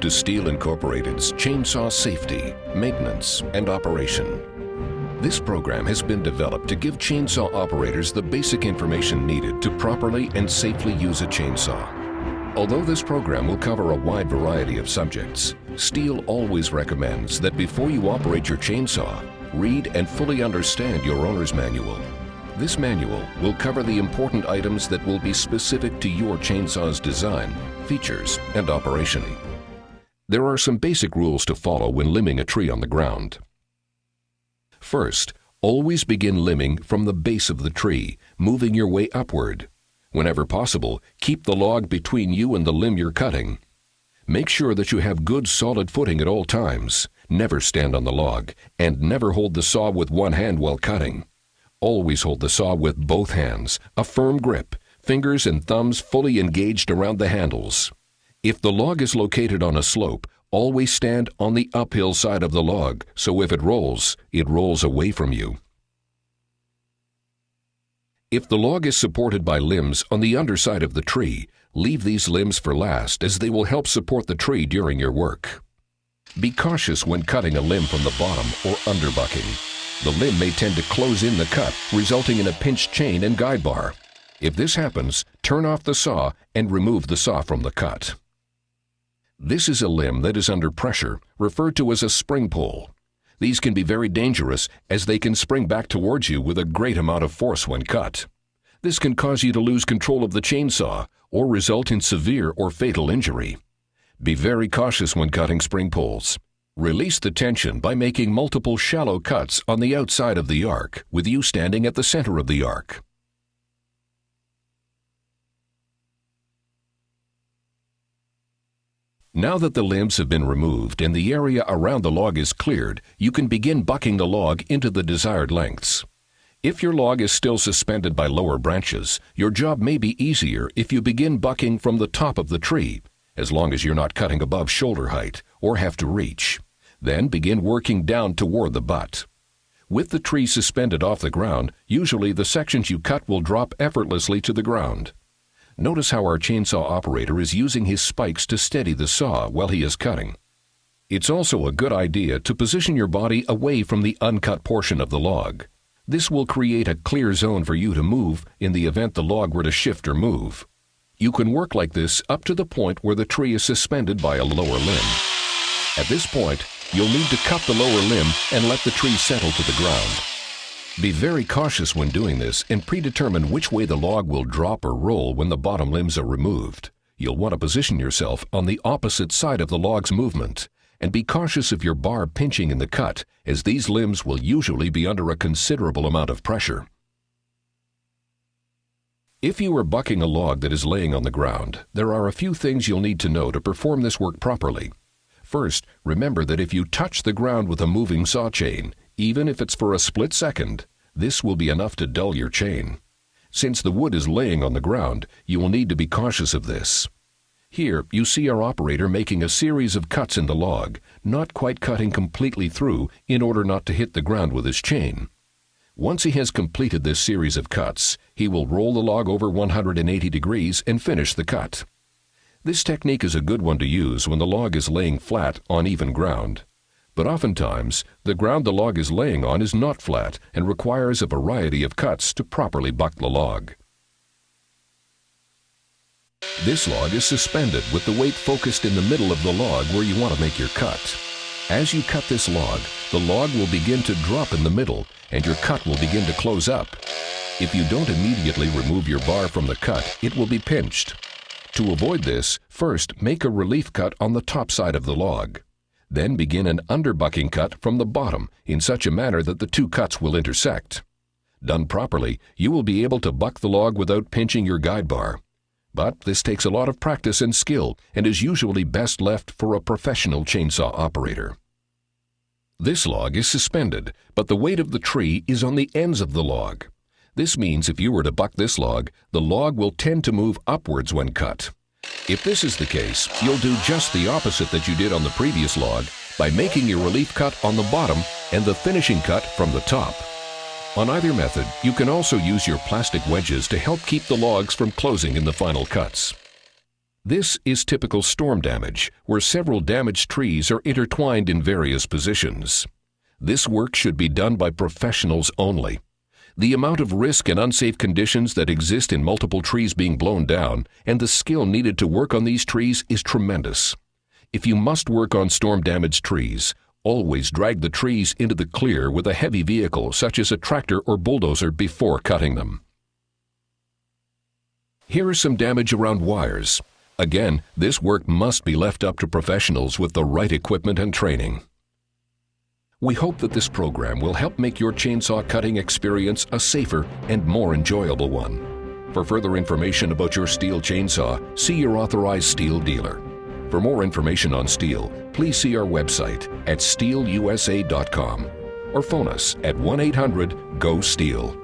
to Stihl Incorporated's Chainsaw Safety, Maintenance, and Operation. This program has been developed to give chainsaw operators the basic information needed to properly and safely use a chainsaw. Although this program will cover a wide variety of subjects, Stihl always recommends that before you operate your chainsaw, read and fully understand your owner's manual. This manual will cover the important items that will be specific to your chainsaw's design, features, and operation. There are some basic rules to follow when limbing a tree on the ground. First, always begin limbing from the base of the tree, moving your way upward. Whenever possible, keep the log between you and the limb you're cutting. Make sure that you have good solid footing at all times. Never stand on the log, and never hold the saw with one hand while cutting. Always hold the saw with both hands, a firm grip, fingers and thumbs fully engaged around the handles. If the log is located on a slope, always stand on the uphill side of the log, so if it rolls away from you. If the log is supported by limbs on the underside of the tree, leave these limbs for last, as they will help support the tree during your work. Be cautious when cutting a limb from the bottom or underbucking. The limb may tend to close in the cut, resulting in a pinched chain and guide bar. If this happens, turn off the saw and remove the saw from the cut. This is a limb that is under pressure, referred to as a spring pull. These can be very dangerous, as they can spring back towards you with a great amount of force when cut. This can cause you to lose control of the chainsaw or result in severe or fatal injury. Be very cautious when cutting spring pulls. Release the tension by making multiple shallow cuts on the outside of the arc, with you standing at the center of the arc. Now that the limbs have been removed and the area around the log is cleared, you can begin bucking the log into the desired lengths. If your log is still suspended by lower branches, your job may be easier if you begin bucking from the top of the tree, as long as you're not cutting above shoulder height or have to reach. Then begin working down toward the butt. With the tree suspended off the ground, usually the sections you cut will drop effortlessly to the ground. Notice how our chainsaw operator is using his spikes to steady the saw while he is cutting. It's also a good idea to position your body away from the uncut portion of the log. This will create a clear zone for you to move in the event the log were to shift or move. You can work like this up to the point where the tree is suspended by a lower limb. At this point, you'll need to cut the lower limb and let the tree settle to the ground. Be very cautious when doing this and predetermine which way the log will drop or roll when the bottom limbs are removed. You'll want to position yourself on the opposite side of the log's movement, and be cautious of your bar pinching in the cut, as these limbs will usually be under a considerable amount of pressure. If you are bucking a log that is laying on the ground, there are a few things you'll need to know to perform this work properly. First, remember that if you touch the ground with a moving saw chain, even if it's for a split second, this will be enough to dull your chain. Since the wood is laying on the ground, you will need to be cautious of this. Here, you see our operator making a series of cuts in the log, not quite cutting completely through in order not to hit the ground with his chain. Once he has completed this series of cuts, he will roll the log over 180 degrees and finish the cut. This technique is a good one to use when the log is laying flat on even ground. But oftentimes, the ground the log is laying on is not flat and requires a variety of cuts to properly buck the log. This log is suspended with the weight focused in the middle of the log where you want to make your cut. As you cut this log, the log will begin to drop in the middle and your cut will begin to close up. If you don't immediately remove your bar from the cut, it will be pinched. To avoid this, first make a relief cut on the top side of the log. Then begin an underbucking cut from the bottom in such a manner that the two cuts will intersect. Done properly, you will be able to buck the log without pinching your guide bar. But this takes a lot of practice and skill and is usually best left for a professional chainsaw operator. This log is suspended, but the weight of the tree is on the ends of the log. This means if you were to buck this log, the log will tend to move upwards when cut. If this is the case, you'll do just the opposite that you did on the previous log by making your relief cut on the bottom and the finishing cut from the top. On either method, you can also use your plastic wedges to help keep the logs from closing in the final cuts. This is typical storm damage, where several damaged trees are intertwined in various positions. This work should be done by professionals only. The amount of risk and unsafe conditions that exist in multiple trees being blown down and the skill needed to work on these trees is tremendous. If you must work on storm-damaged trees, always drag the trees into the clear with a heavy vehicle such as a tractor or bulldozer before cutting them. Here is some damage around wires. Again, this work must be left up to professionals with the right equipment and training. We hope that this program will help make your chainsaw cutting experience a safer and more enjoyable one. For further information about your Stihl chainsaw, see your authorized Stihl dealer. For more information on Stihl, please see our website at stihlusa.com or phone us at 1-800-GO-STIHL.